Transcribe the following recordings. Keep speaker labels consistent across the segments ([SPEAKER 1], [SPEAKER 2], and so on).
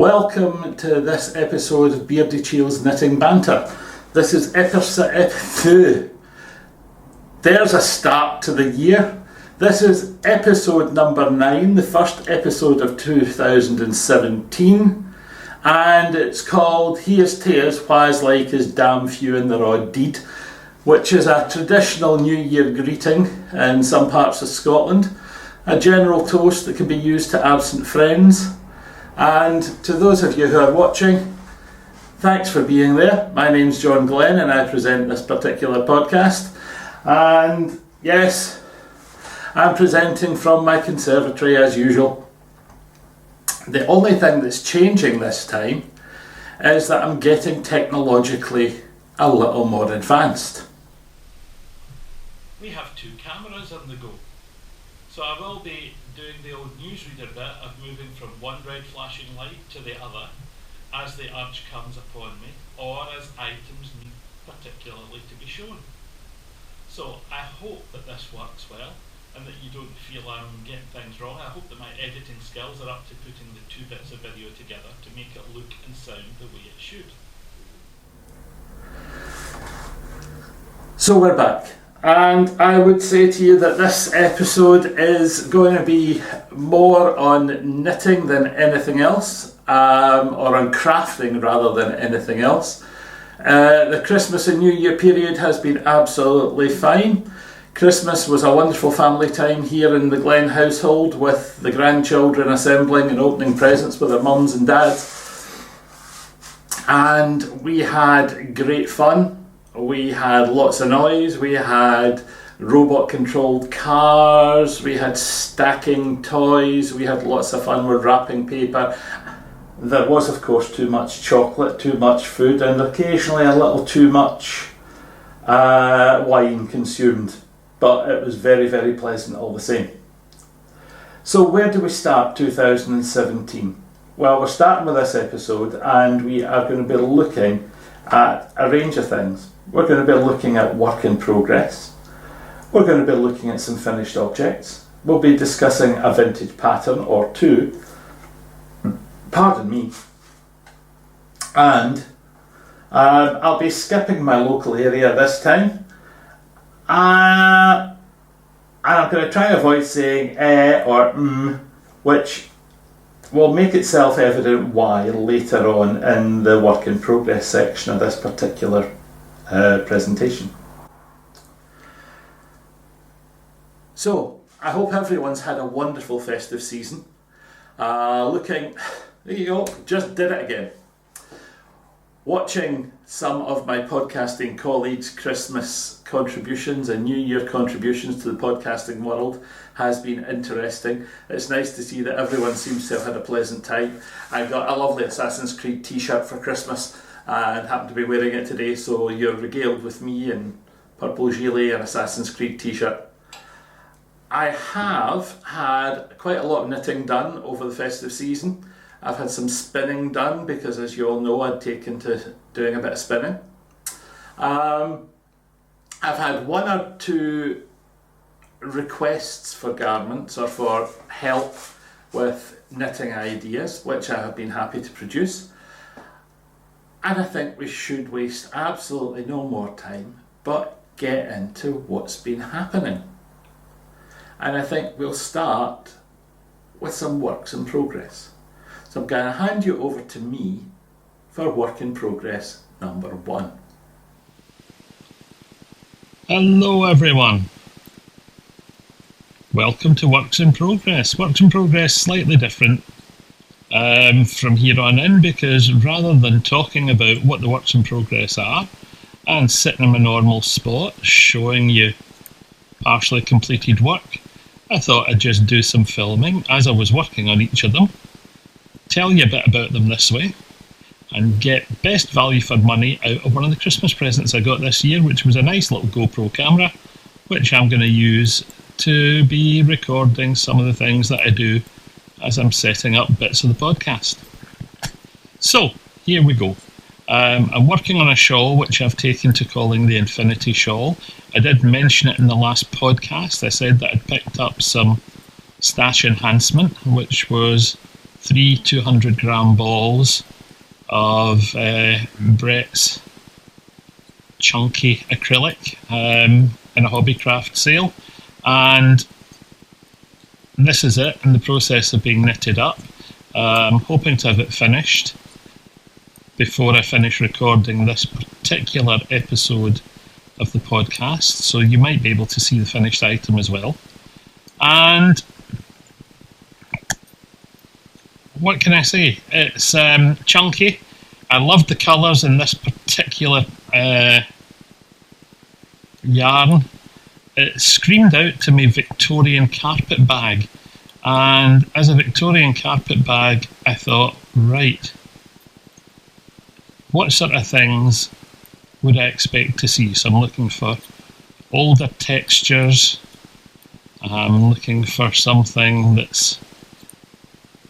[SPEAKER 1] Welcome to this episode of Beardychiel's Knitting Banter. This is episode... There's a start to the year. This is episode number 9, the first episode of 2017. And it's called Here's Tears, Why's Like is Damn Few in the Raw Deed, which is a traditional New Year greeting in some parts of Scotland. A general toast that can be used to absent friends. And to those of you who are watching, thanks for being there. My name's John Glenn and I present this particular podcast. And yes, I'm presenting from my conservatory as usual. The only thing that's changing this time is that I'm getting technologically a little more advanced.
[SPEAKER 2] We have 2 cameras on the go. So I will be doing the old newsreader bit of moving from one red flashing light to the other as the urge comes upon me or as items need particularly to be shown. So I hope that this works well and that you don't feel I'm getting things wrong. I hope that my editing skills are up to putting the 2 bits of video together to make it look and sound the way it should.
[SPEAKER 1] So we're back. And I would say to you that this episode is going to be more on knitting than anything else, or on crafting rather than anything else. The Christmas and New Year period has been absolutely fine. Christmas was a wonderful family time here in the Glen household, with the grandchildren assembling and opening presents with their mums and dads. And we had great fun. We had lots of noise, we had robot-controlled cars, we had stacking toys, we had lots of fun with wrapping paper. There was, of course, too much chocolate, too much food, and occasionally a little too much wine consumed. But it was very, very pleasant all the same. So where do we start 2017? Well, we're starting with this episode, and we are going to be looking at a range of things. We're going to be looking at work in progress. We're going to be looking at some finished objects. We'll be discussing a vintage pattern or 2. Pardon me. And I'll be skipping my local area this time. And I'm going to try and avoid saying or which will make itself evident why later on in the work in progress section of this particular presentation. So, I hope everyone's had a wonderful festive season. There you go, just did it again. Watching some of my podcasting colleagues' Christmas contributions and New Year contributions to the podcasting world has been interesting. It's nice to see that everyone seems to have had a pleasant time. I got a lovely Assassin's Creed t-shirt for Christmas and happen to be wearing it today, so you're regaled with me in purple gilet and Assassin's Creed t-shirt. I have had quite a lot of knitting done over the festive season. I've had some spinning done because, as you all know, I'd taken to doing a bit of spinning. I've had 1 or 2 requests for garments or for help with knitting ideas, which I have been happy to produce. And I think we should waste absolutely no more time, but get into what's been happening. And I think we'll start with some works in progress. So I'm going to hand you over to me for work in progress number 1.
[SPEAKER 2] Hello everyone. Welcome to Works in Progress. Works in Progress slightly different from here on in, because rather than talking about what the works in progress are and sitting in my normal spot showing you partially completed work, I thought I'd just do some filming as I was working on each of them, tell you a bit about them this way, and get best value for money out of one of the Christmas presents I got this year, which was a nice little GoPro camera, which I'm going to use to be recording some of the things that I do as I'm setting up bits of the podcast. So, here we go. I'm working on a shawl which I've taken to calling the Infinity Shawl. I did mention it in the last podcast. I said that I'd picked up some stash enhancement, which was 3 200-gram balls of Brett's chunky acrylic in a hobbycraft sale, and this is it in the process of being knitted up. I'm hoping to have it finished before I finish recording this particular episode of the podcast, so you might be able to see the finished item as well. And what can I say? It's chunky. I love the colours in this particular yarn. It screamed out to me Victorian carpet bag, and as a Victorian carpet bag I thought, right, what sort of things would I expect to see? So I'm looking for older textures, I'm looking for something that's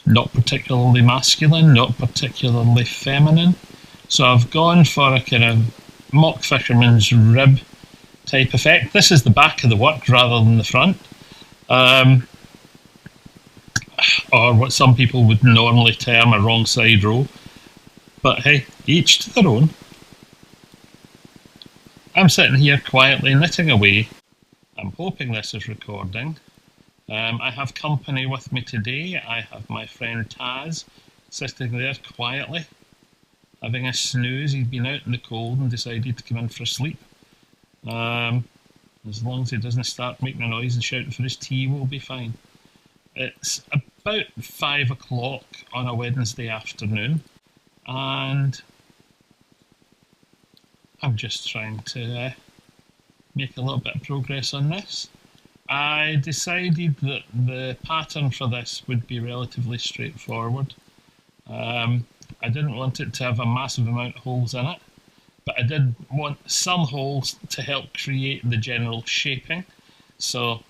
[SPEAKER 2] not particularly masculine, not particularly feminine. So I've gone for a kind of mock fisherman's rib type effect. This is the back of the work rather than the front. Or what some people would normally term a wrong side row. But hey, each to their own. I'm sitting here quietly knitting away. I'm hoping this is recording. I have company with me today. I have my friend Taz sitting there quietly, having a snooze. He'd been out in the cold and decided to come in for a sleep. As long as he doesn't start making a noise and shouting for his tea, we'll be fine. It's about 5 o'clock on a Wednesday afternoon, and I'm just trying to make a little bit of progress on this. I decided that the pattern for this would be relatively straightforward. I didn't want it to have a massive amount of holes in it, but I did want some holes to help create the general shaping. So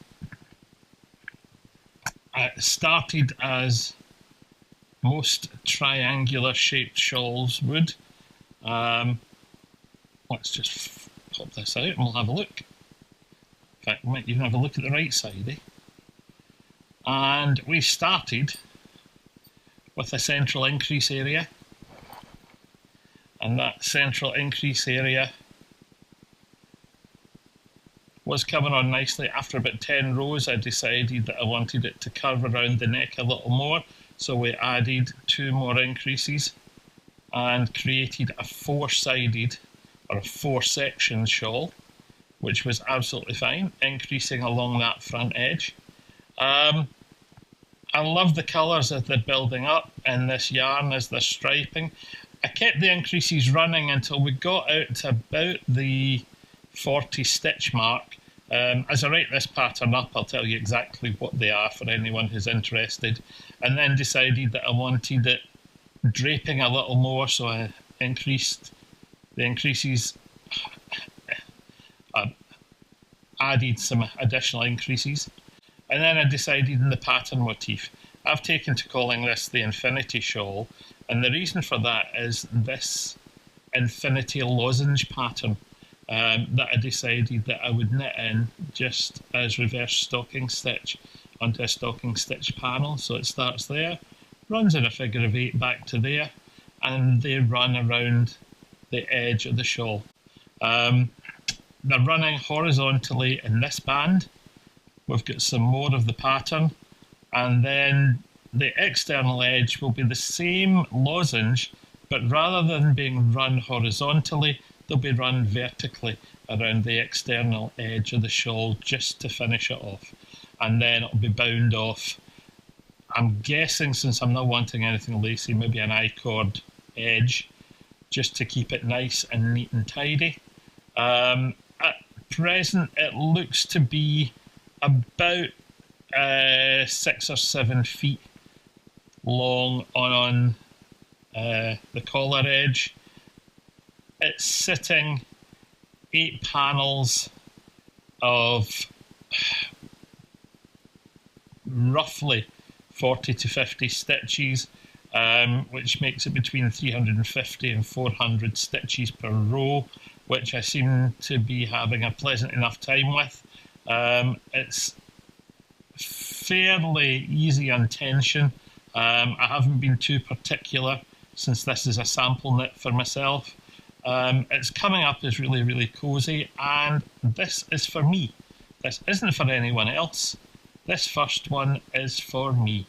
[SPEAKER 2] I started as most triangular shaped shawls would. Let's just pop this out and we'll have a look. In fact, we might even have a look at the right side. And we started with a central increase area. And that central increase area was coming on nicely. After about 10 rows, I decided that I wanted it to curve around the neck a little more. So we added 2 more increases and created a 4-sided or a 4-section shawl, which was absolutely fine, increasing along that front edge. I love the colours as they're building up in this yarn as they're striping. I kept the increases running until we got out to about the 40 stitch mark. As I write this pattern up, I'll tell you exactly what they are for anyone who's interested, and then decided that I wanted it draping a little more, so I increased the increases, added some additional increases, and then I decided in the pattern motif. I've taken to calling this the infinity shawl, and the reason for that is this infinity lozenge pattern that I decided that I would knit in just as reverse stocking stitch onto a stocking stitch panel. So it starts there, runs in a figure of 8 back to there, and they run around the edge of the shawl. They're running horizontally in this band. We've got some more of the pattern, and then the external edge will be the same lozenge, but rather than being run horizontally, they'll be run vertically around the external edge of the shawl just to finish it off, and then it'll be bound off. I'm guessing, since I'm not wanting anything lacy, maybe an I-cord edge, just to keep it nice and neat and tidy. At present, it looks to be about 6 or 7 feet long on the collar edge. It's sitting 8 panels of roughly 40 to 50 stitches, which makes it between 350 and 400 stitches per row, which I seem to be having a pleasant enough time with. It's fairly easy on tension. I haven't been too particular since this is a sample knit for myself. It's coming up as really, really cosy, and this is for me. This isn't for anyone else. This first one is for me.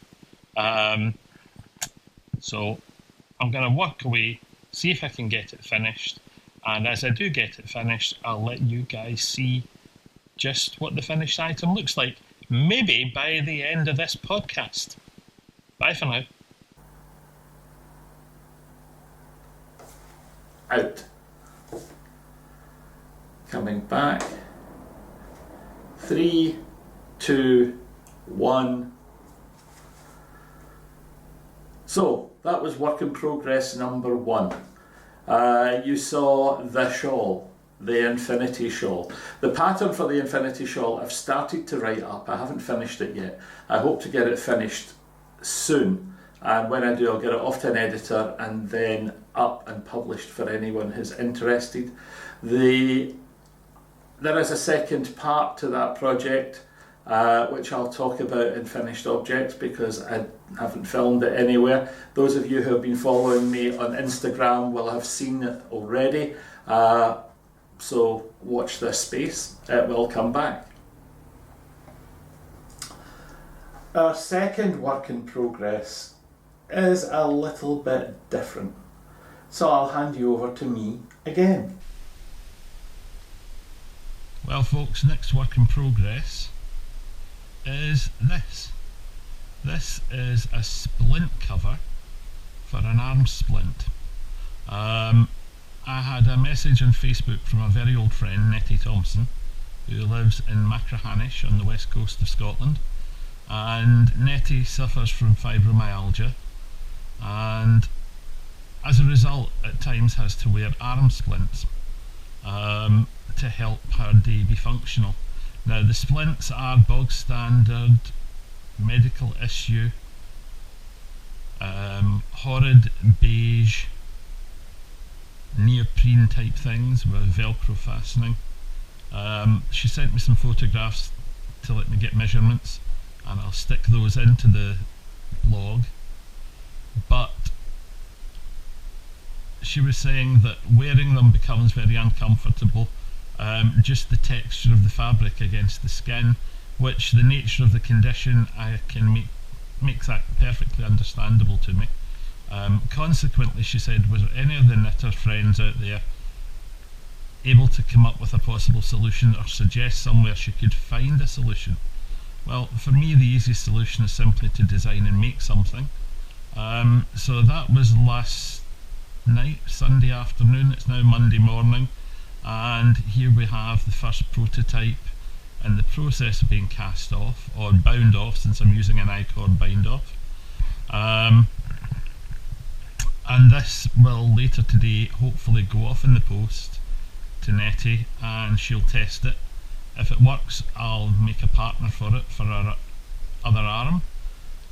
[SPEAKER 2] So I'm going to work away, see if I can get it finished, and as I do get it finished, I'll let you guys see just what the finished item looks like, maybe by the end of this podcast. Bye for now.
[SPEAKER 1] Out. Coming back. 3, 2, 1. So that was work in progress number 1. You saw the shawl, the infinity shawl. The pattern for the infinity shawl I've started to write up. I haven't finished it yet. I hope to get it finished soon, and when I do, I'll get it off to an editor and then up and published for anyone who's interested. There is a second part to that project, which I'll talk about in finished objects because I haven't filmed it anywhere. Those of you who have been following me on Instagram will have seen it already, so watch this space, it will come back. Our second work in progress is a little bit different, so I'll hand you over to me again.
[SPEAKER 2] Well folks, next work in progress is this. This is a splint cover for an arm splint. I had a message on Facebook from a very old friend, Nettie Thompson, who lives in Machrihanish on the west coast of Scotland, and Nettie suffers from fibromyalgia, and as a result at times has to wear arm splints to help her day be functional. Now the splints are bog standard medical issue, horrid beige neoprene type things with velcro fastening. She sent me some photographs to let me get measurements, and I'll stick those into the blog, but she was saying that wearing them becomes very uncomfortable, just the texture of the fabric against the skin, which the nature of the condition makes that perfectly understandable to me. Consequently, she said, was there any of the knitter friends out there able to come up with a possible solution or suggest somewhere she could find a solution? Well, for me the easiest solution is simply to design and make something. So that was last night, Sunday afternoon. It's now Monday morning, and here we have the first prototype in the process of being cast off, or bound off, since I'm using an I-cord bind off. And this will later today hopefully go off in the post to Nettie, and she'll test it. If it works, I'll make a partner for it for our other arm,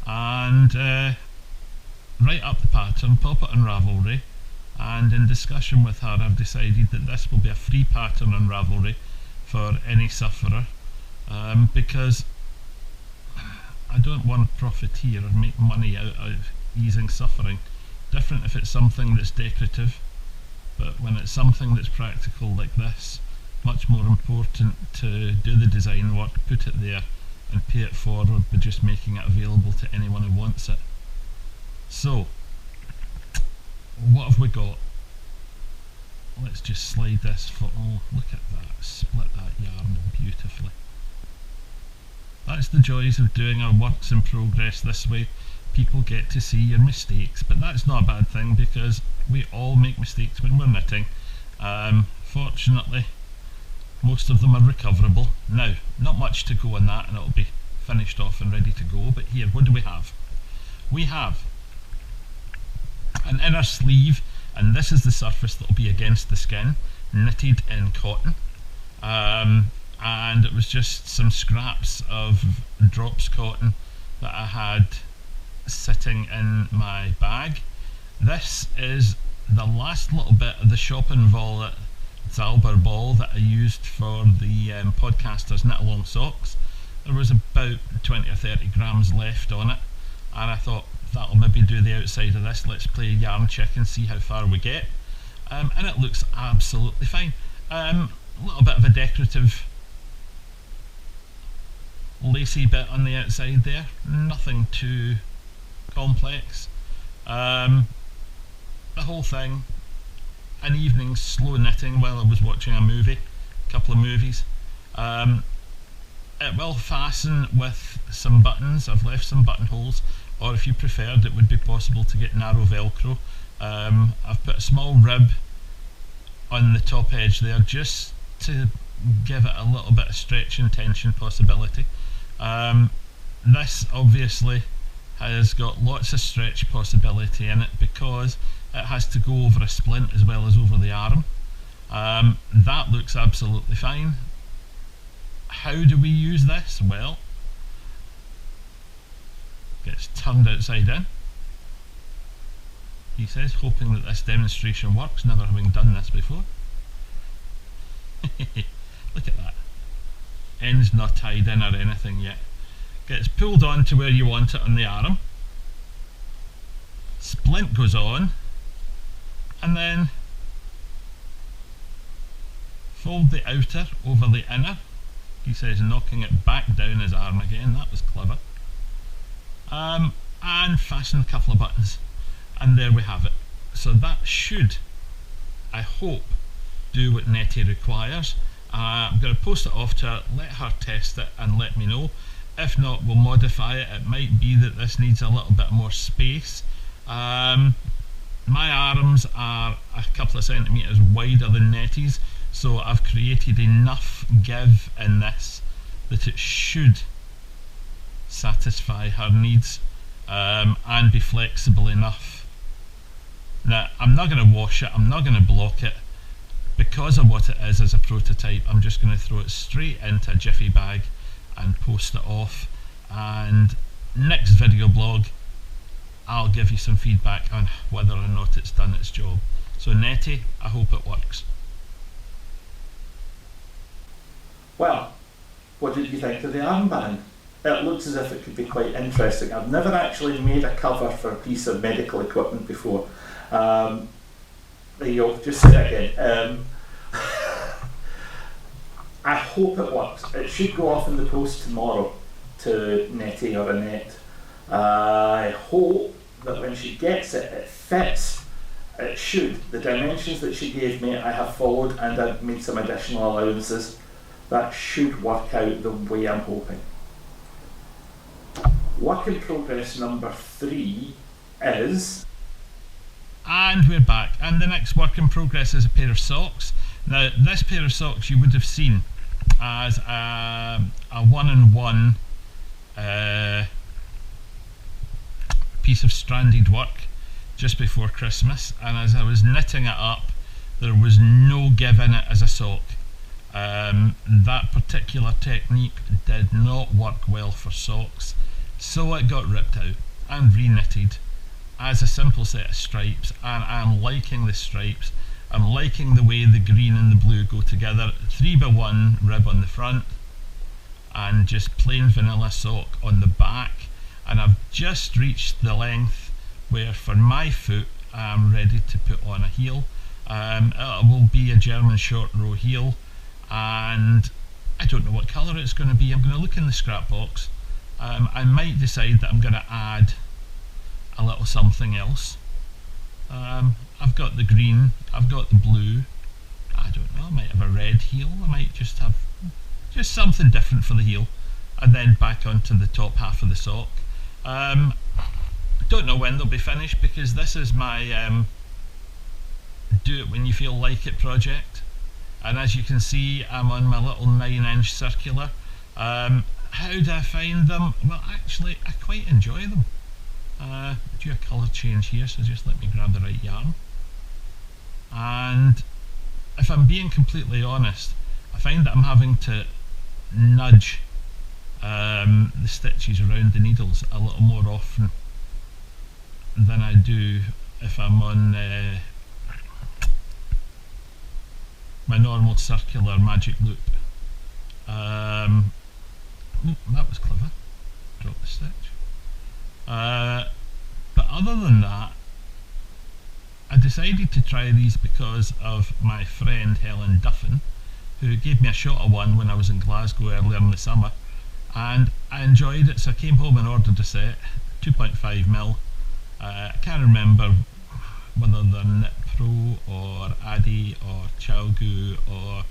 [SPEAKER 2] and write up the pattern, pop it on Ravelry, and in discussion with her I've decided that this will be a free pattern on Ravelry for any sufferer, because I don't want to profiteer or make money out of easing suffering. Different if it's something that's decorative, but when it's something that's practical like this, much more important to do the design work, put it there and pay it forward by just making it available to anyone who wants it. So what have we got? Let's just slide this for, oh look at that, split that yarn beautifully. That's the joys of doing our works in progress this way. People get to see your mistakes, but that's not a bad thing because we all make mistakes when we're knitting. Fortunately most of them are recoverable. Now, not much to go on that and it'll be finished off and ready to go, but here, what do we have? We have an inner sleeve, and this is the surface that will be against the skin, knitted in cotton, and it was just some scraps of drops cotton that I had sitting in my bag. This is the last little bit of the shopping wallet Zalber ball that I used for the podcasters knit along socks. There was about 20 or 30 grams left on it, and I thought, that'll maybe do the outside of this. Let's play yarn check and see how far we get. And it looks absolutely fine. A little bit of a decorative lacy bit on the outside there, nothing too complex. The whole thing, an evening slow knitting while I was watching a couple of movies. It will fasten with some buttons. I've left some buttonholes, or if you preferred, it would be possible to get narrow velcro. I've put a small rib on the top edge there just to give it a little bit of stretch and tension possibility. This obviously has got lots of stretch possibility in it because it has to go over a splint as well as over the arm. That looks absolutely fine. How do we use this? Well, gets turned outside in, he says, hoping that this demonstration works, never having done this before. Look at that. End's not tied in or anything yet. Gets pulled on to where you want it on the arm. Splint goes on, and then fold the outer over the inner. He says, knocking it back down his arm again. That was clever. And fasten a couple of buttons, and there we have it. So that should, I hope, do what Nettie requires. I'm going to post it off to her, let her test it and let me know. If not, we'll modify it. It might be that this needs a little bit more space. My arms are a couple of centimetres wider than Nettie's, so I've created enough give in this that it should satisfy her needs and be flexible enough. Now, I'm not going to wash it, I'm not going to block it. Because of what it is as a prototype, I'm just going to throw it straight into a jiffy bag and post it off. And next video blog, I'll give you some feedback on whether or not it's done its job. So Nettie, I hope it works.
[SPEAKER 1] Well, what did you think of the armband? It looks as if it could be quite interesting. I've never actually made a cover for a piece of medical equipment before. There you go, just say that again. I hope it works. It should go off in the post tomorrow to Nettie or Annette. I hope that when she gets it, it fits. It should. The dimensions that she gave me, I have followed, and I've made some additional allowances. That should work out the way I'm hoping. Work in progress number 3 is...
[SPEAKER 2] And we're back, and the next work in progress is a pair of socks. Now, this pair of socks you would have seen as a 1-in-1 piece of stranded work just before Christmas, and as I was knitting it up, there was no give in it as a sock. That particular technique did not work well for socks, so it got ripped out and re-knitted as a simple set of stripes, and I'm liking the stripes. I'm liking the way the green and the blue go together. 3x1 rib on the front and just plain vanilla sock on the back, and I've just reached the length where for my foot I'm ready to put on a heel. It will be a German short row heel, and I don't know what colour it's going to be. I'm going to look in the scrap box. I might decide that I'm going to add a little something else. I've got the green, I've got the blue, I don't know, I might have a red heel, I might just have just something different for the heel, and then back onto the top half of the sock. Don't know when they'll be finished, because this is my do it when you feel like it project, and as you can see I'm on my little 9-inch circular. How do I find them? Well, actually I quite enjoy them. Do a colour change here, so just let me grab the right yarn. And if I'm being completely honest, I find that I'm having to nudge the stitches around the needles a little more often than I do if I'm on my normal circular magic loop. That was clever. Drop the stitch. other than that, I decided to try these because of my friend Helen Duffin, who gave me a shot of one when I was in Glasgow earlier in the summer, and I enjoyed it, so I came home and ordered a set, 2.5mm. I can't remember whether they're Knit Pro or Addy or Chalgu, or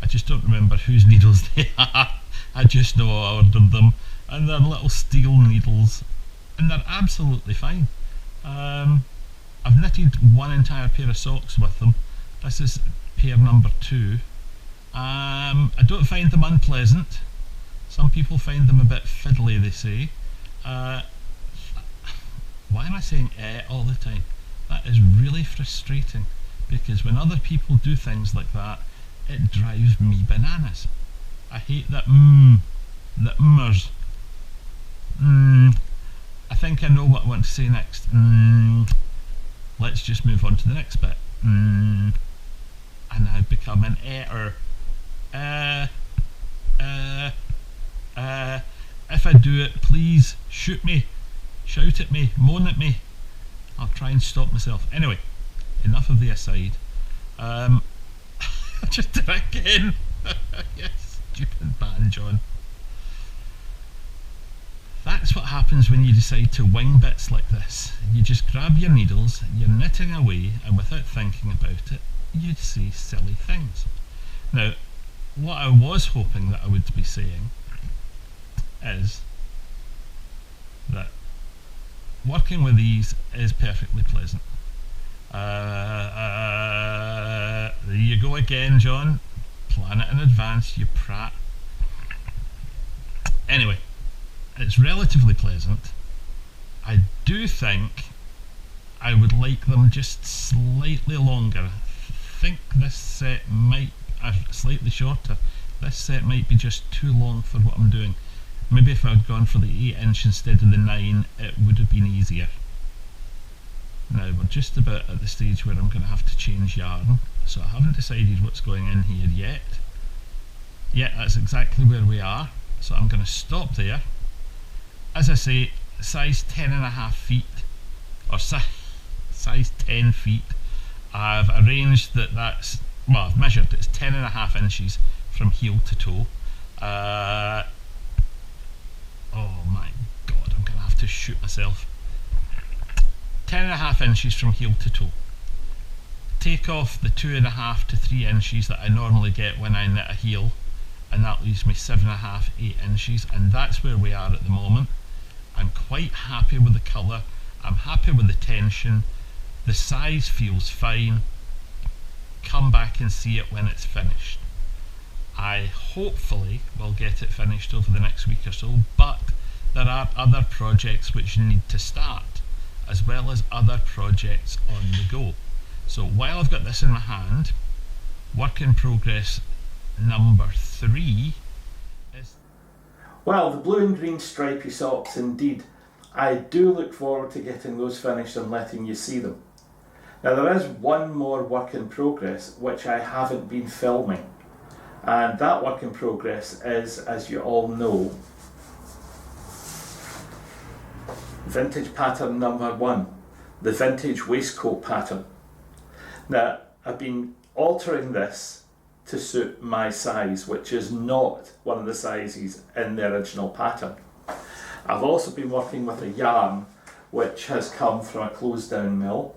[SPEAKER 2] I just don't remember whose needles they are. I just know I ordered them, and they're little steel needles, and they're absolutely fine. I've knitted one entire pair of socks with them. This is pair number 2. I don't find them unpleasant. Some people find them a bit fiddly, they say. Why am I saying all the time? That is really frustrating, because when other people do things like that, it drives me bananas. I hate that the mmers. I think I know what I want to say next. Let's just move on to the next bit. And I've become an etter. If I do it, please shoot me, shout at me, moan at me. I'll try and stop myself. Anyway, enough of the aside. I just did it again. Yes, stupid band, John. That's what happens when you decide to wing bits like this. You just grab your needles, you're knitting away, and without thinking about it, you'd say silly things. Now, what I was hoping that I would be saying is that working with these is perfectly pleasant. There you go again, John. Plan it in advance, you prat. Anyway, it's relatively pleasant. I do think I would like them just slightly longer. I think this set might, slightly shorter. This set might be just too long for what I'm doing. Maybe if I'd gone for the 8" instead of the 9, it would have been easier. Now we're just about at the stage where I'm going to have to change yarn, so I haven't decided what's going in here yet. Yeah, that's exactly where we are, so I'm going to stop there. As I say, size 10.5 feet, or size 10 feet. I've arranged that's, well, I've measured it's 10.5 inches from heel to toe. Oh my god, I'm going to have to shoot myself. 10.5 inches from heel to toe. Take off the 2.5 to 3 inches that I normally get when I knit a heel, and that leaves me 7.5, 8 inches, and that's where we are at the moment. I'm quite happy with the colour, I'm happy with the tension, the size feels fine. Come back and see it when it's finished. I hopefully will get it finished over the next week or so, but there are other projects which need to start, as well as other projects on the go. So while I've got this in my hand, work in progress number 3 is...
[SPEAKER 1] Well, the blue and green stripy socks indeed. I do look forward to getting those finished and letting you see them. Now there is one more work in progress which I haven't been filming, and that work in progress is, as you all know, vintage pattern number 1, the vintage waistcoat pattern. Now I've been altering this to suit my size, which is not one of the sizes in the original pattern. I've also been working with a yarn which has come from a closed down mill.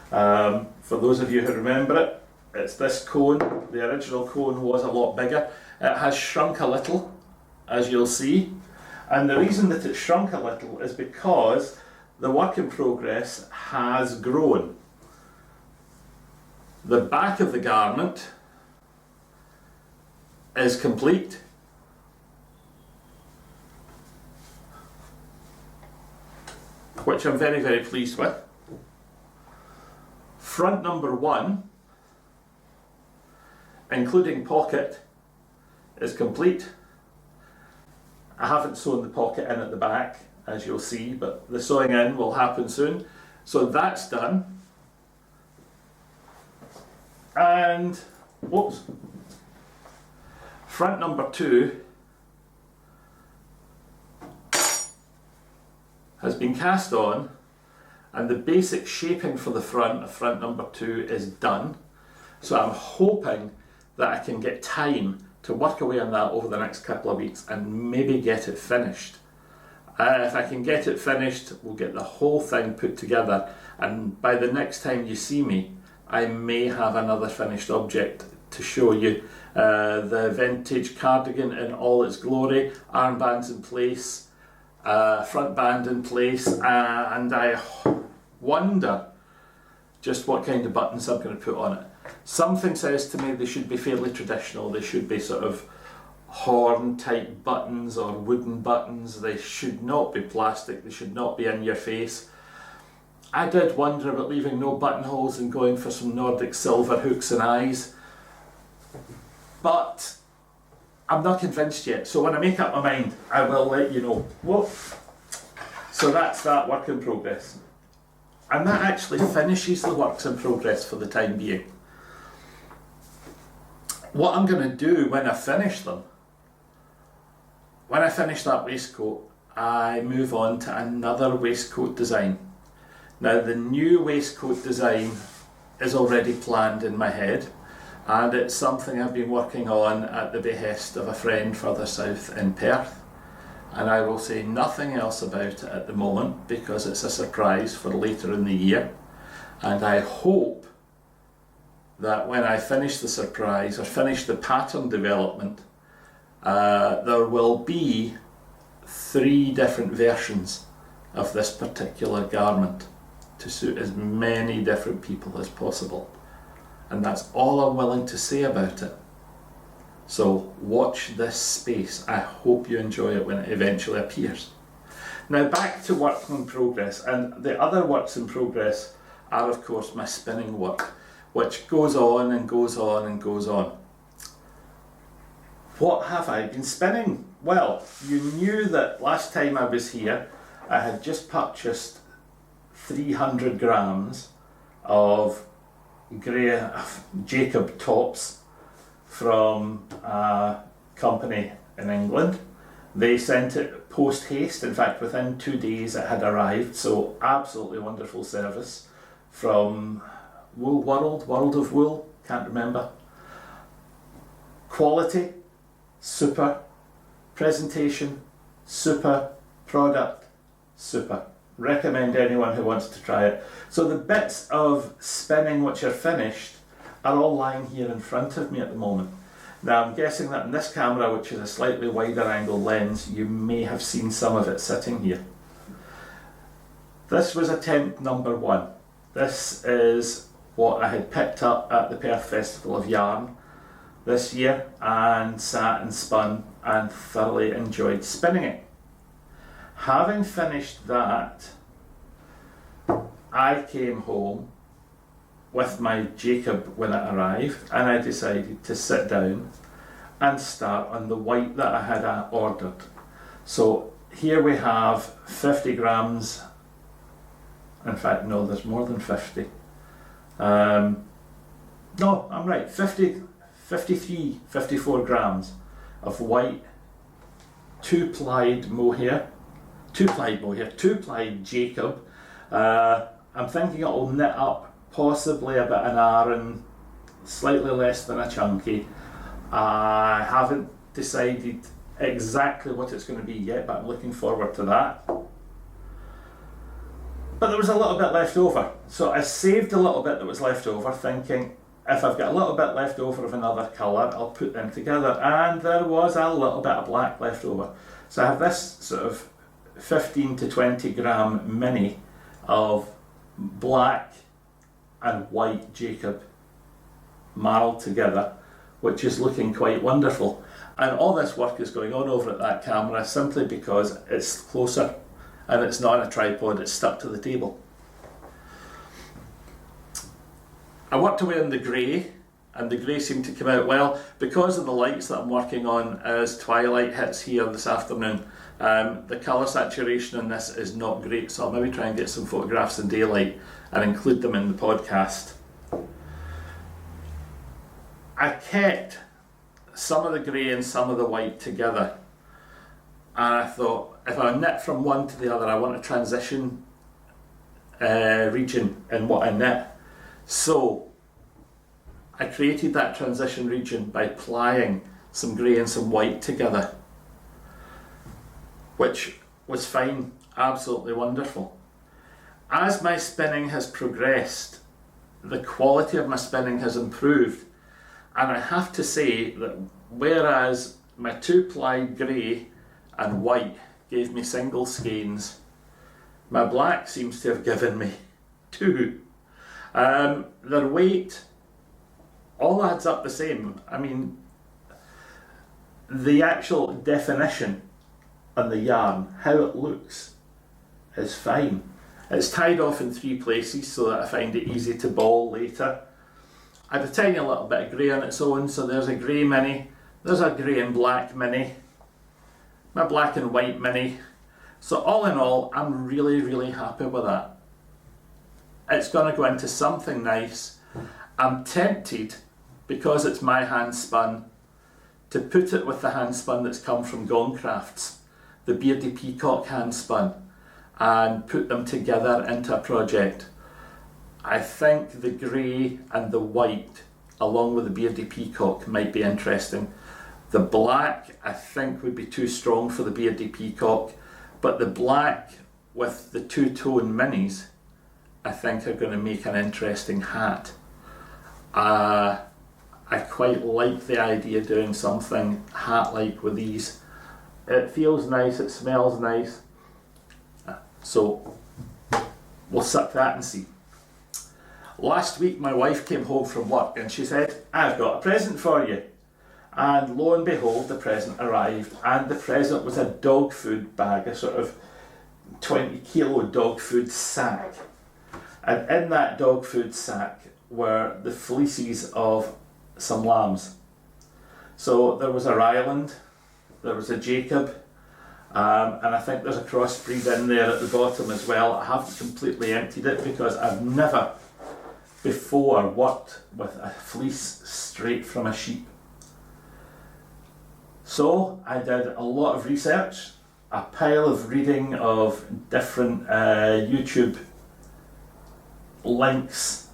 [SPEAKER 1] For those of you who remember it, it's this cone. The original cone was a lot bigger. It has shrunk a little, as you'll see, and the reason that it shrunk a little is because the work in progress has grown. The back of the garment is complete. Which I'm very, very pleased with. Front number 1, including pocket, is complete. I haven't sewn the pocket in at the back, as you'll see, but the sewing in will happen soon. So that's done. And, whoops, front number 2 has been cast on, and the basic shaping for the front of front number 2 is done. So I'm hoping that I can get time to work away on that over the next couple of weeks and maybe get it finished. If I can get it finished, we'll get the whole thing put together, and by the next time you see me, I may have another finished object to show you. The vintage cardigan in all its glory, armbands in place, front band in place, and I wonder just what kind of buttons I'm going to put on it. Something says to me they should be fairly traditional. They should be sort of horn type buttons or wooden buttons. They should not be plastic. They should not be in your face. I did wonder about leaving no buttonholes and going for some Nordic silver hooks and eyes, but I'm not convinced yet. So when I make up my mind, I will let you know. Whoa. So that's that work in progress. And that actually finishes the works in progress for the time being. What I'm going to do when I finish them, when I finish that waistcoat, I move on to another waistcoat design. Now the new waistcoat design is already planned in my head, and it's something I've been working on at the behest of a friend further south in Perth, and I will say nothing else about it at the moment because it's a surprise for later in the year, and I hope that when I finish the surprise or finish the pattern development, there will be 3 different versions of this particular garment to suit as many different people as possible. And that's all I'm willing to say about it. So watch this space. I hope you enjoy it when it eventually appears. Now back to work in progress, and the other works in progress are of course my spinning work, which goes on and goes on and goes on. What have I been spinning? Well, you knew that last time I was here I had just purchased 300 grams of grey Jacob tops from a company in England. They sent it post haste. In fact, within 2 days it had arrived, so absolutely wonderful service from World of Wool, can't remember. Quality, super. Presentation, super. Product, super. Recommend anyone who wants to try it. So the bits of spinning which are finished are all lying here in front of me at the moment. Now I'm guessing that in this camera, which is a slightly wider angle lens, you may have seen some of it sitting here. This was attempt number 1. This is what I had picked up at the Perth Festival of Yarn this year and sat and spun and thoroughly enjoyed spinning it. Having finished that, I came home with my Jacob when it arrived, and I decided to sit down and start on the white that I had ordered. So here we have 50 grams, in fact no, there's more than 50. No, I'm right, 53, 54 grams of white 2-ply mohair, 2-ply Jacob. I'm thinking it'll knit up possibly about an hour and slightly less than a chunky. I haven't decided exactly what it's going to be yet, but I'm looking forward to that. But there was a little bit left over, so I saved a little bit that was left over, thinking if I've got a little bit left over of another colour, I'll put them together, and there was a little bit of black left over. So I have this sort of 15 to 20 gram mini of black and white Jacob marled together, which is looking quite wonderful. And all this work is going on over at that camera simply because it's closer and it's not on a tripod, it's stuck to the table. I worked away on the grey, and the grey seemed to come out well because of the lights that I'm working on as twilight hits here this afternoon. The colour saturation on this is not great, so I'll maybe try and get some photographs in daylight and include them in the podcast. I kept some of the grey and some of the white together, and I thought if I knit from one to the other, I want to transition region in what I knit. So I created that transition region by plying some grey and some white together, which was fine, absolutely wonderful. As my spinning has progressed, the quality of my spinning has improved, and I have to say that whereas my 2-ply grey and white gave me single skeins, my black seems to have given me 2. Their weight all adds up the same. I mean, the actual definition on the yarn, how it looks, is fine. It's tied off in 3 places so that I find it easy to ball later. I had a tiny little bit of grey on its own, so there's a grey mini, there's a grey and black mini, my black and white mini. So all in all, I'm really, really happy with that. It's going to go into something nice. I'm tempted, because it's my hand spun, to put it with the hand spun that's come from Gone Crafts, the Beardy Peacock hand spun, and put them together into a project. I think the grey and the white, along with the Beardy Peacock, might be interesting. The black, I think, would be too strong for the Beardy Peacock, but the black with the 2-tone minis, I think, are going to make an interesting hat. I quite like the idea of doing something hat-like with these. It feels nice, it smells nice. So we'll suck that and see. Last week my wife came home from work and she said, "I've got a present for you." And lo and behold, the present arrived, and the present was a dog food bag, a sort of 20 kilo dog food sack. And in that dog food sack were the fleeces of some lambs. So there was a Ryland, there was a Jacob, and I think there's a crossbreed in there at the bottom as well. I haven't completely emptied it because I've never before worked with a fleece straight from a sheep. So I did a lot of research, a pile of reading of different YouTube links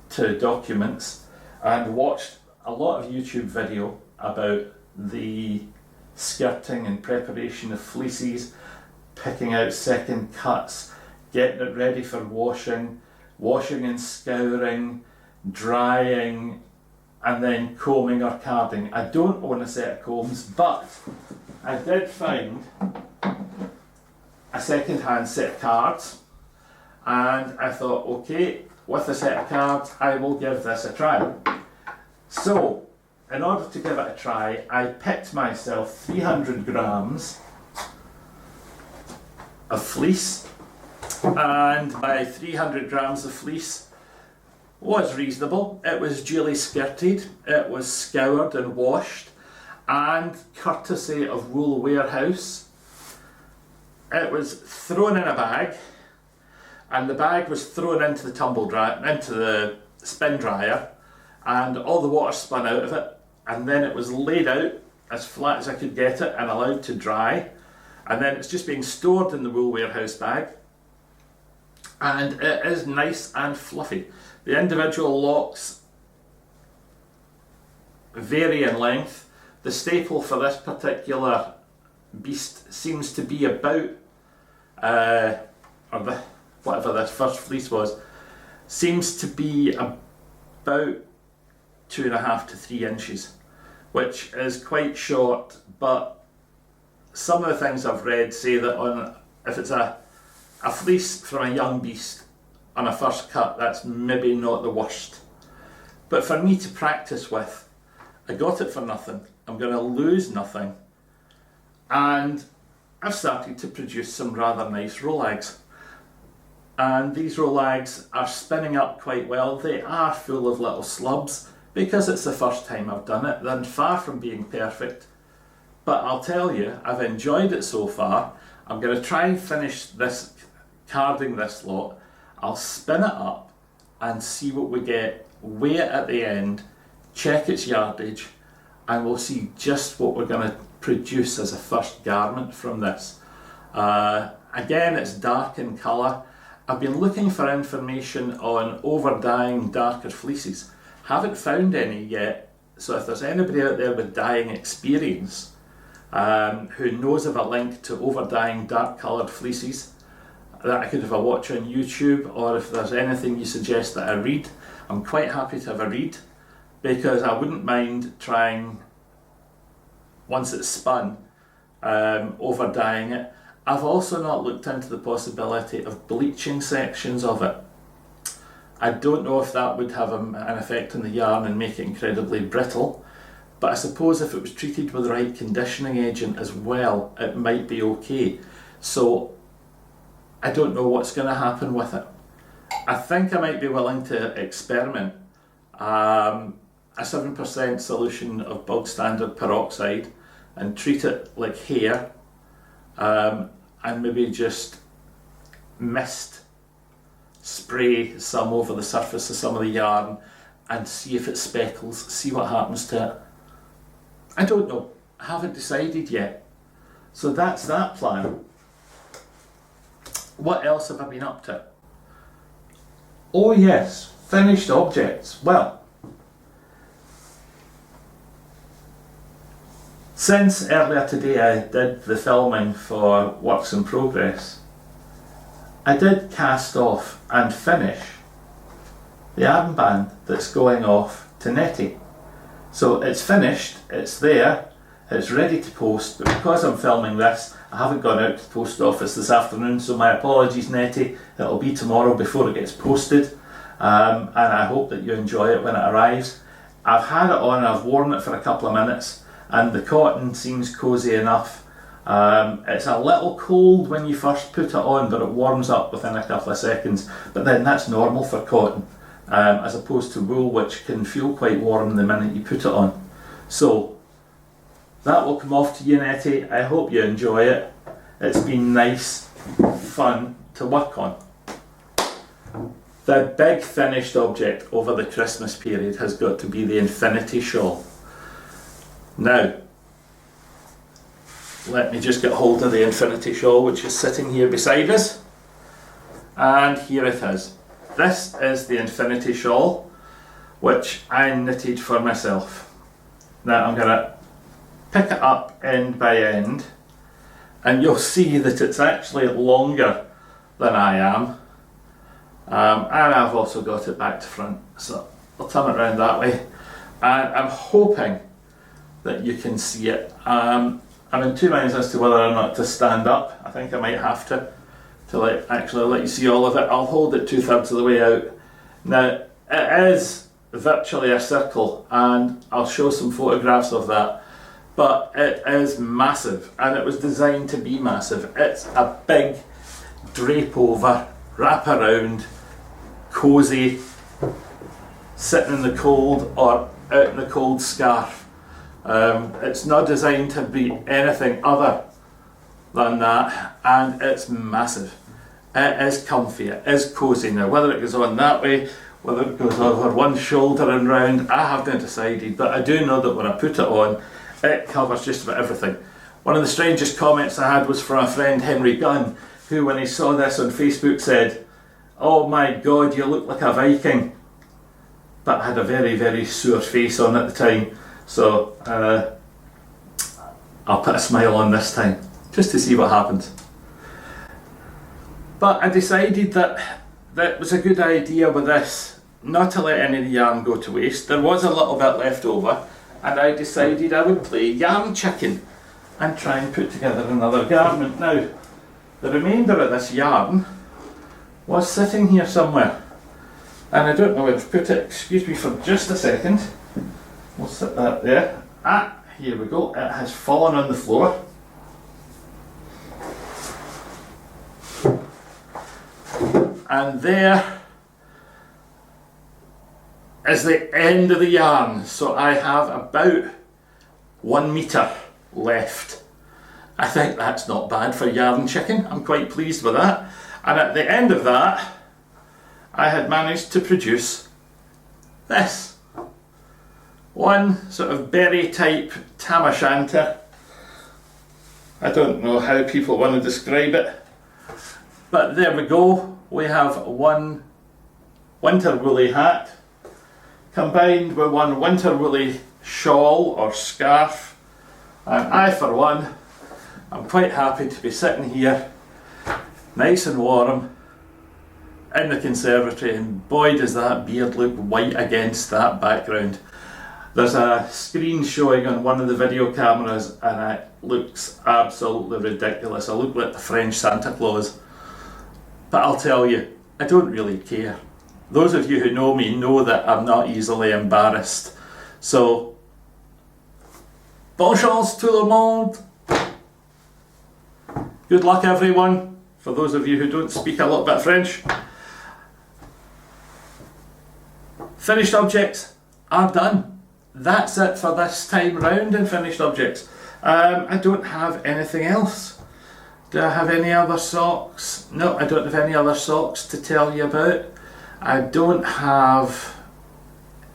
[SPEAKER 1] to documents, and watched a lot of YouTube video about the skirting and preparation of fleeces, picking out second cuts, getting it ready for washing and scouring, drying, and then combing or carding. I don't own a set of combs, but I did find a second-hand set of cards, and I thought, okay, with a set of cards, I will give this a try. So, in order to give it a try, I picked myself 300 grams of fleece, and my 300 grams of fleece was reasonable. It was duly skirted, it was scoured and washed, and courtesy of Wool Warehouse, it was thrown in a bag, and the bag was thrown into the spin dryer, and all the water spun out of it, and then it was laid out as flat as I could get it and allowed to dry, and then it's just being stored in the Wool Warehouse bag, and it is nice and fluffy. The individual locks vary in length. The staple for this particular beast seems to be about, whatever this first fleece was, seems to be about 2.5 to 3 inches, which is quite short, but some of the things I've read say that if it's a fleece from a young beast on a first cut, that's maybe not the worst. But for me to practice with, I got it for nothing, I'm going to lose nothing, and I've started to produce some rather nice rolags. And these rolags are spinning up quite well. They are full of little slubs because it's the first time I've done it. They're far from being perfect, but I'll tell you, I've enjoyed it so far. I'm going to try and finish this, carding this lot. I'll spin it up and see what we get, weigh it at the end, check its yardage, and we'll see just what we're going to produce as a first garment from this. Again, it's dark in colour. I've been looking for information on over-dyeing darker fleeces. Haven't found any yet, so if there's anybody out there with dyeing experience who knows of a link to over-dyeing dark coloured fleeces that I could have a watch on YouTube, or if there's anything you suggest that I read, I'm quite happy to have a read, because I wouldn't mind trying, once it's spun, over-dyeing it. I've also not looked into the possibility of bleaching sections of it. I don't know if that would have an effect on the yarn and make it incredibly brittle, but I suppose if it was treated with the right conditioning agent as well, it might be okay. So I don't know what's going to happen with it. I think I might be willing to experiment. A 7% solution of bog standard peroxide and treat it like hair, and maybe just mist spray some over the surface of some of the yarn and see if it speckles, see what happens to it. I don't know, I haven't decided yet. So that's that plan. What else have I been up to? Oh yes, finished objects. Well, since earlier today I did the filming for Works in Progress, I did cast off and finish the armband that's going off to Nettie. So it's finished, it's there, it's ready to post, but because I'm filming this, I haven't gone out to the post office this afternoon, so my apologies Nettie, it'll be tomorrow before it gets posted, and I hope that you enjoy it when it arrives. I've had it on, I've worn it for a couple of minutes, and the cotton seems cosy enough. It's a little cold when you first put it on, but it warms up within a couple of seconds, but then that's normal for cotton, as opposed to wool, which can feel quite warm the minute you put it on. So that will come off to you Nettie, I hope you enjoy it. It's been nice, fun to work on. The big finished object over the Christmas period has got to be the infinity shawl. Now, let me just get hold of the infinity shawl, which is sitting here beside us, and here it is. This is the infinity shawl, which I knitted for myself. Now I'm going to pick it up end by end, and you'll see that it's actually longer than I am, and I've also got it back to front, so I'll turn it around that way, and I'm hoping that you can see it. I'm in two minds as to whether or not to stand up. I think I might have to actually let you see all of it. I'll hold it 2/3 of the way out. Now it is virtually a circle, and I'll show some photographs of that, but it is massive, and it was designed to be massive. It's a big drape over, wrap around, cosy, sitting in the cold or out in the cold scarf. It's not designed to be anything other than that, and it's massive. It is comfy, it is cosy. Now whether it goes on that way, whether it goes over one shoulder and round, I haven't decided, but I do know that when I put it on, it covers just about everything. One of the strangest comments I had was from a friend, Henry Gunn, who when he saw this on Facebook said, "Oh my god, you look like a Viking," but had a very, very sore face on at the time. So I'll put a smile on this time, just to see what happens. But I decided that it was a good idea with this, not to let any of the yarn go to waste. There was a little bit left over, and I decided I would play yarn chicken and try and put together another garment. Now, the remainder of this yarn was sitting here somewhere, and I don't know where to put it. Excuse me for just a second. We'll sit that there. Here we go. It has fallen on the floor. And there is the end of the yarn. So I have about 1 metre left. I think that's not bad for yarn chicken. I'm quite pleased with that. And at the end of that, I had managed to produce this. One sort of berry type tam o' shanter. I don't know how people want to describe it, but there we go. we have one winter woolly hat combined with one winter woolly shawl or scarf, and I for one am quite happy to be sitting here nice and warm in the conservatory, and boy does that beard look white against that background. There's a screen showing on one of the video cameras and it looks absolutely ridiculous. I look like the French Santa Claus. But I'll tell you, I don't really care. Those of you who know me know that I'm not easily embarrassed. So, bonne chance tout le monde. Good luck everyone, for those of you who don't speak a little bit of French. Finished objects are done. That's it for this time round in finished objects. I don't have anything else. Do I have any other socks? No, I don't have any other socks to tell you about. I don't have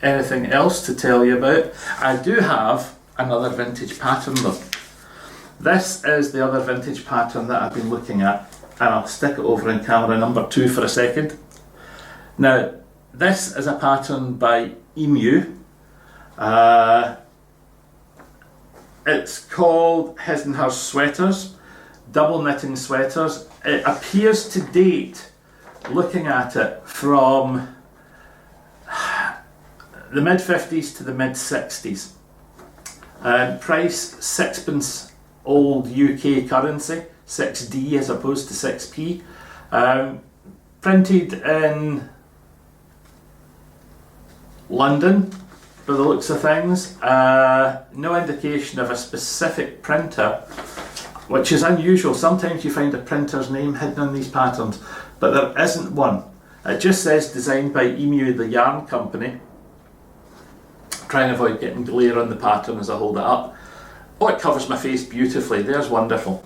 [SPEAKER 1] anything else to tell you about. I do have another vintage pattern though. This is the other vintage pattern that I've been looking at, and I'll stick it over in camera number 2 for a second. Now, this is a pattern by Emu. It's called His and Hers Sweaters, double knitting sweaters. It appears to date, looking at it, from the mid-50s to the mid-60s. Price 6p old UK currency, 6D as opposed to 6p. Printed in London, by the looks of things. No indication of a specific printer, which is unusual. Sometimes you find a printer's name hidden on these patterns, but there isn't one. It just says designed by Emu, the yarn company. Try and avoid getting glare on the pattern as I hold it up. Oh, it covers my face beautifully. There's wonderful.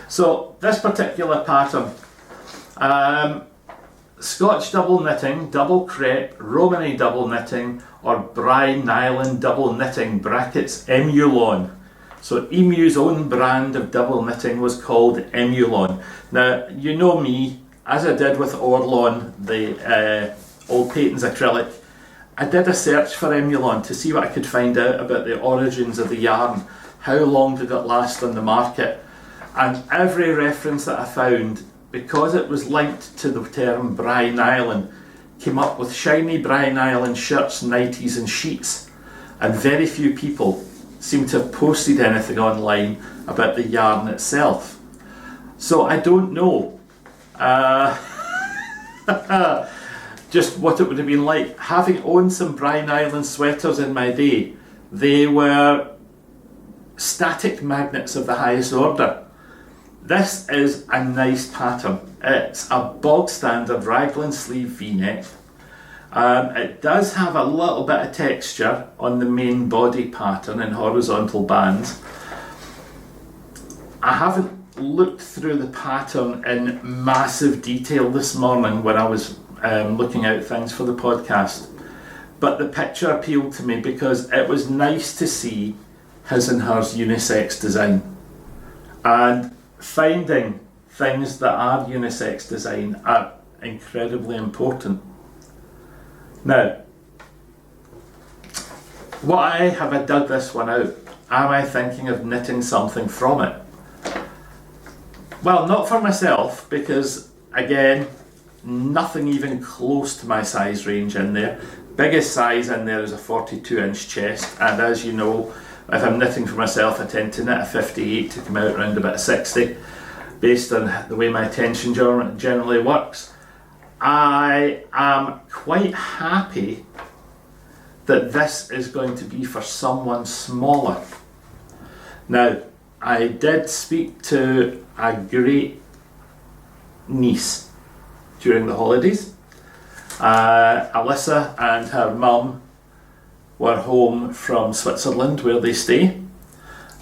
[SPEAKER 1] So this particular pattern, Scotch double knitting, double crepe, Romany double knitting, or Bry nylon double knitting, brackets Emulon. So Emu's own brand of double knitting was called Emulon. Now, you know me, as I did with Orlon, the Old Peyton's acrylic, I did a search for Emulon to see what I could find out about the origins of the yarn. How long did it last on the market? And every reference that I found, because it was linked to the term Bry nylon, came up with shiny Bry nylon shirts, nighties and sheets, and very few people seem to have posted anything online about the yarn itself. So I don't know just what it would have been like. Having owned some Bry nylon sweaters in my day, they were static magnets of the highest order. This is a nice pattern. It's a bog standard raglan sleeve v-neck. It does have a little bit of texture on the main body pattern in horizontal bands. I haven't looked through the pattern in massive detail this morning when I was looking out things for the podcast, but the picture appealed to me because it was nice to see his and hers unisex design, and finding things that are unisex design are incredibly important. Now, why have I dug this one out? Am I thinking of knitting something from it? Well, not for myself, because again, nothing even close to my size range in there. Biggest size in there is a 42-inch chest, and as you know, if I'm knitting for myself, I tend to knit a 58 to come out around about 60, based on the way my tension generally works. I am quite happy that this is going to be for someone smaller. Now, I did speak to a great niece during the holidays. Alyssa and her mum were home from Switzerland, where they stay,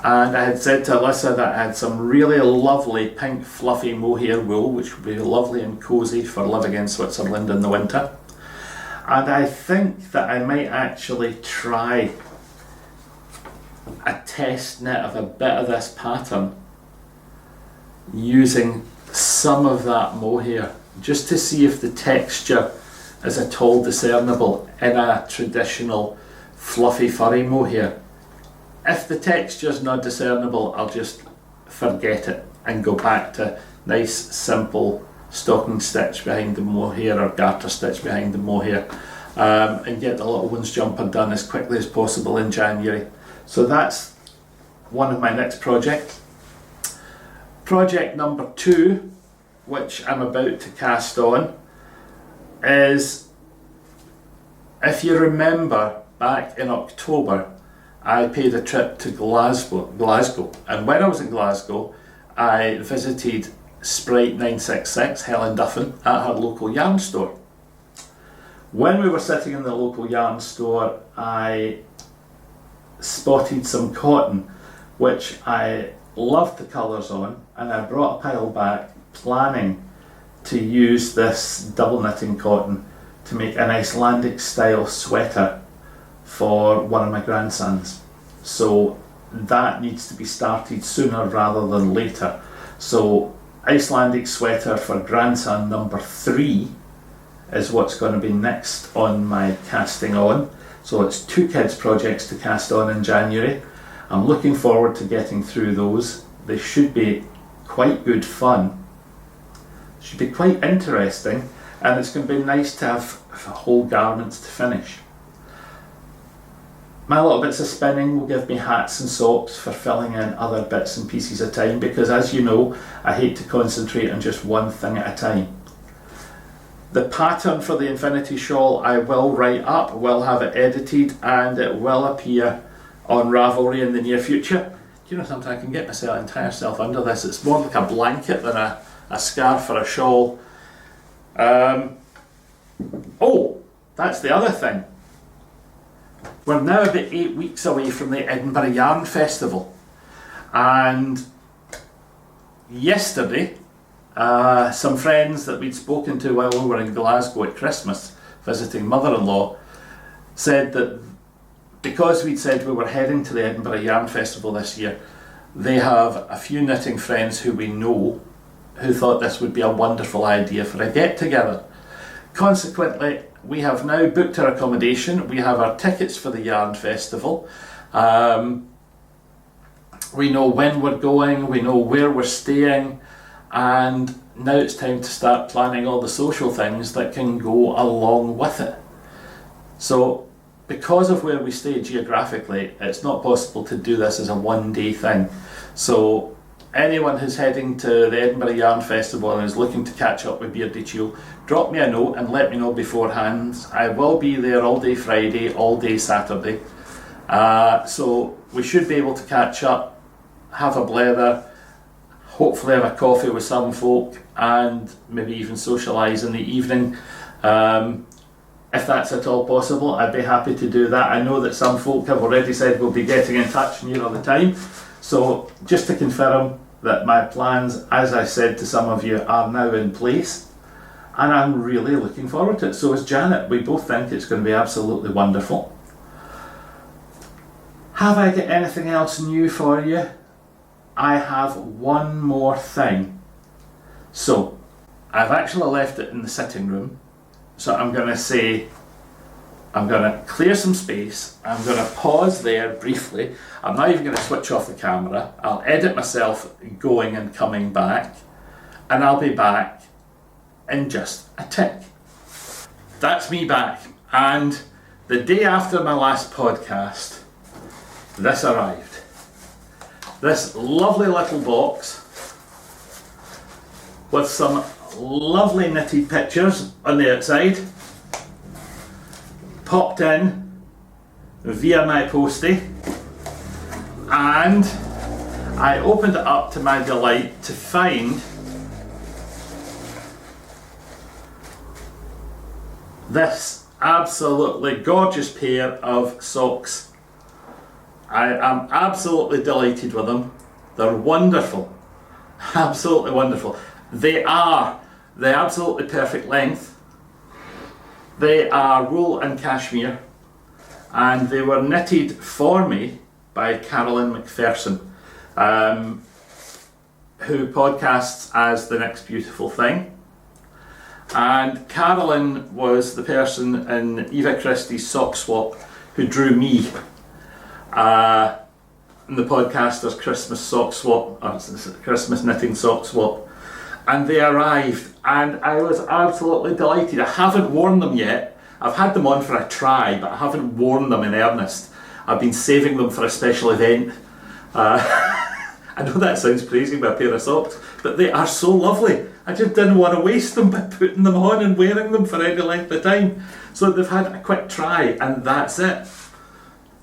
[SPEAKER 1] and I had said to Alyssa that I had some really lovely pink fluffy mohair wool, which would be lovely and cosy for living in Switzerland in the winter. And I think that I might actually try a test knit of a bit of this pattern using some of that mohair. just to see if the texture is at all discernible in a traditional fluffy furry mohair. If the texture's not discernible, I'll just forget it and go back to nice simple stocking stitch behind the mohair or garter stitch behind the mohair, and get the little one's jumper done as quickly as possible in January. So that's one of my next projects. Project number 2, which I'm about to cast on, is, if you remember, back in October I paid a trip to Glasgow, and when I was in Glasgow I visited Sprite 966, Helen Duffin, at her local yarn store. When we were sitting in the local yarn store, I spotted some cotton which I loved the colours on, and I brought a pile back planning to use this double knitting cotton to make an Icelandic style sweater for one of my grandsons. So that needs to be started sooner rather than later. So Icelandic sweater for grandson number 3 is what's going to be next on my casting on. So it's 2 kids projects to cast on in January. I'm looking forward to getting through those. They should be quite good fun, should be quite interesting, and it's going to be nice to have whole garments to finish. My little bits of spinning will give me hats and socks for filling in other bits and pieces of time, because as you know, I hate to concentrate on just one thing at a time. The pattern for the infinity shawl I will write up, will have it edited, and it will appear on Ravelry in the near future. You know, sometimes I can get myself entire self under this. It's more like a blanket than a scarf or a shawl. Oh, that's the other thing. We're now about 8 weeks away from the Edinburgh Yarn Festival, and yesterday some friends that we'd spoken to while we were in Glasgow at Christmas visiting mother-in-law said that because we'd said we were heading to the Edinburgh Yarn Festival this year, they have a few knitting friends who we know who thought this would be a wonderful idea for a get-together. Consequently, we have now booked our accommodation, we have our tickets for the Yarn Festival, we know when we're going, we know where we're staying, and now it's time to start planning all the social things that can go along with it. So, because of where we stay geographically, it's not possible to do this as a one-day thing. So anyone who's heading to the Edinburgh Yarn Festival and is looking to catch up with Beardychiel, drop me a note and let me know beforehand. I will be there all day Friday, all day Saturday. So we should be able to catch up, have a blether, hopefully have a coffee with some folk, and maybe even socialise in the evening. If that's at all possible, I'd be happy to do that. I know that some folk have already said we'll be getting in touch near the time. So just to confirm that my plans, as I said to some of you, are now in place, and I'm really looking forward to it. So is Janet. We both think it's going to be absolutely wonderful. Have I got anything else new for you? I have one more thing. So I've actually left it in the sitting room. So I'm going to clear some space, I'm going to pause there briefly, I'm not even going to switch off the camera, I'll edit myself going and coming back, and I'll be back in just a tick. That's me back, and the day after my last podcast, this arrived. This lovely little box with some lovely knitted pictures on the outside, popped in via my postie, and I opened it up to my delight to find this absolutely gorgeous pair of socks. I am absolutely delighted with them. They're wonderful, absolutely wonderful. They are the absolutely perfect length. They are wool and cashmere, and they were knitted for me by Carolyn McPherson, who podcasts as The Next Beautiful Thing. And Carolyn was the person in Eva Christie's sock swap who drew me in the Podcaster's Christmas sock swap, or Christmas knitting sock swap. And they arrived, and I was absolutely delighted. I haven't worn them yet. I've had them on for a try, but I haven't worn them in earnest. I've been saving them for a special event. I know that sounds crazy with a pair of socks, but they are so lovely. I just didn't want to waste them by putting them on and wearing them for any length of time. So they've had a quick try, and that's it.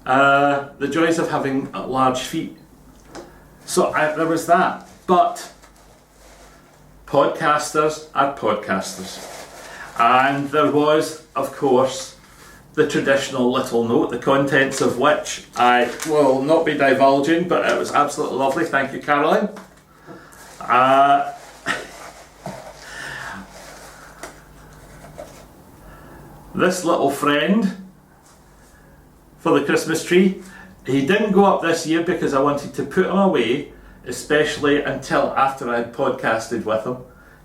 [SPEAKER 1] The joys of having large feet. So there was that. But podcasters are podcasters. And there was, of course, the traditional little note, the contents of which I will not be divulging, but it was absolutely lovely. Thank you, Caroline. This little friend for the Christmas tree, he didn't go up this year because I wanted to put him away, especially until after I'd podcasted with him.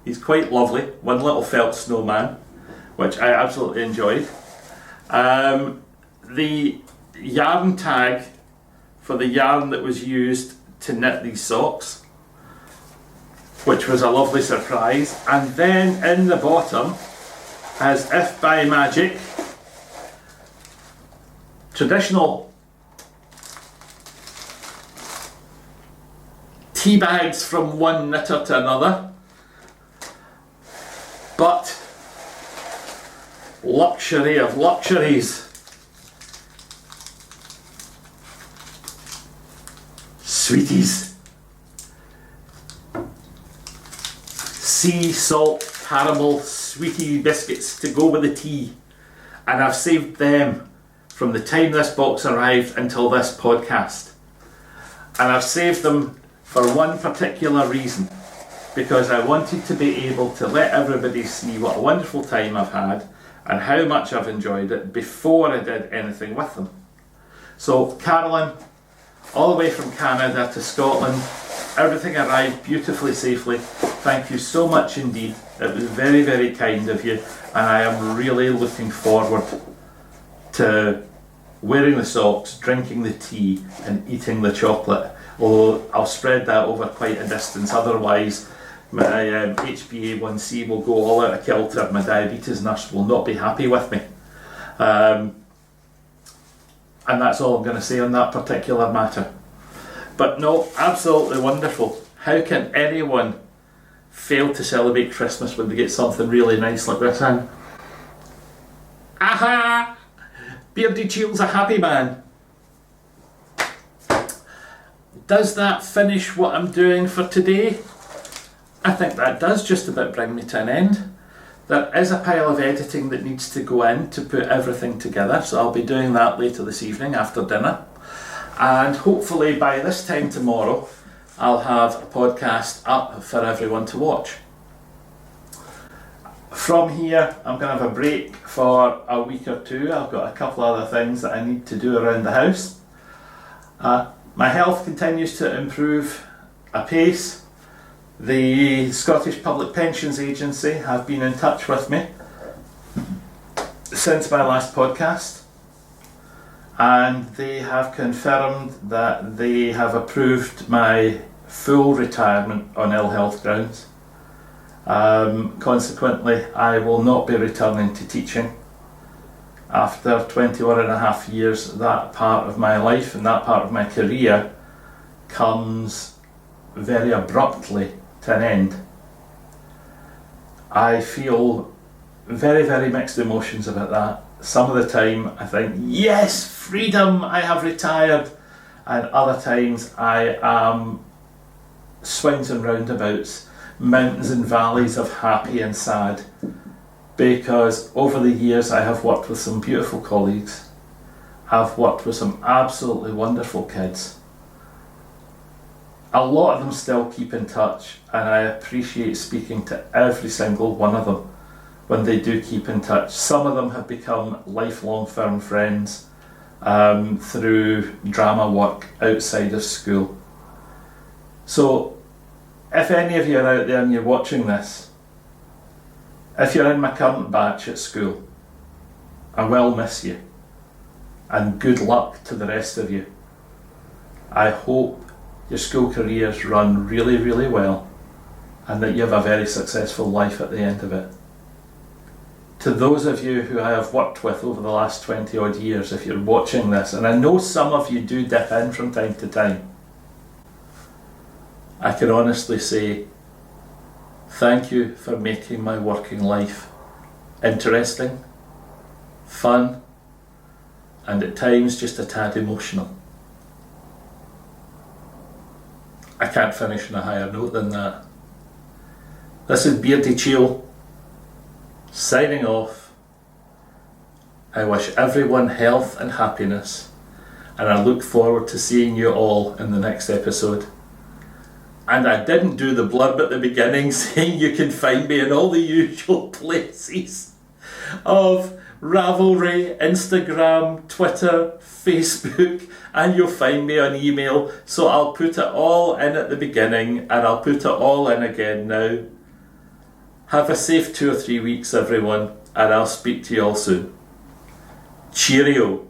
[SPEAKER 1] He's quite lovely, one little felt snowman, which I absolutely enjoyed. The yarn tag for the yarn that was used to knit these socks, which was a lovely surprise. And then in the bottom, as if by magic, traditional tea bags from one knitter to another, but luxury of luxuries. Sweeties. Sea salt caramel sweetie biscuits to go with the tea. And I've saved them from the time this box arrived until this podcast. And I've saved them for one particular reason. Because I wanted to be able to let everybody see what a wonderful time I've had and how much I've enjoyed it before I did anything with them. So Carolyn, all the way from Canada to Scotland, everything arrived beautifully safely. Thank you so much indeed. It was very, very kind of you, and I am really looking forward to wearing the socks, drinking the tea and eating the chocolate, although I'll spread that over quite a distance, otherwise my HbA1c will go all out of kilter. My diabetes nurse will not be happy with me. And that's all I'm going to say on that particular matter. But no, absolutely wonderful. How can anyone fail to celebrate Christmas when they get something really nice like this? And aha! Beardychiel's a happy man. Does that finish what I'm doing for today? I think that does just about bring me to an end. There is a pile of editing that needs to go in to put everything together, so I'll be doing that later this evening after dinner. And hopefully by this time tomorrow, I'll have a podcast up for everyone to watch. From here, I'm going to have a break for a week or two. I've got a couple other things that I need to do around the house. My health continues to improve apace. The Scottish Public Pensions Agency have been in touch with me since my last podcast, and they have confirmed that they have approved my full retirement on ill health grounds. Consequently, I will not be returning to teaching. After 21 and a half years, that part of my life and that part of my career comes very abruptly to an end. I feel very, very mixed emotions about that. Some of the time I think, yes, freedom, I have retired. And other times I am swings and roundabouts, mountains and valleys of happy and sad. Because over the years I have worked with some beautiful colleagues. I've worked with some absolutely wonderful kids. A lot of them still keep in touch, and I appreciate speaking to every single one of them when they do keep in touch. Some of them have become lifelong firm friends through drama work outside of school. So if any of you are out there and you're watching this, If you're in my current batch at school, I will miss you, and good luck to the rest of you. I hope your school careers run really, really well, and that you have a very successful life at the end of it. To those of you who I have worked with over the last 20 odd years, if you're watching this, and I know some of you do dip in from time to time, I can honestly say thank you for making my working life interesting, fun, and at times just a tad emotional. I can't finish on a higher note than that. This is Beardychiel signing off. I wish everyone health and happiness, and I look forward to seeing you all in the next episode. And I didn't do the blurb at the beginning saying you can find me in all the usual places of Ravelry, Instagram, Twitter, Facebook, and you'll find me on email. So I'll put it all in at the beginning and I'll put it all in again now. Have a safe 2 or 3 weeks, everyone, and I'll speak to you all soon. Cheerio.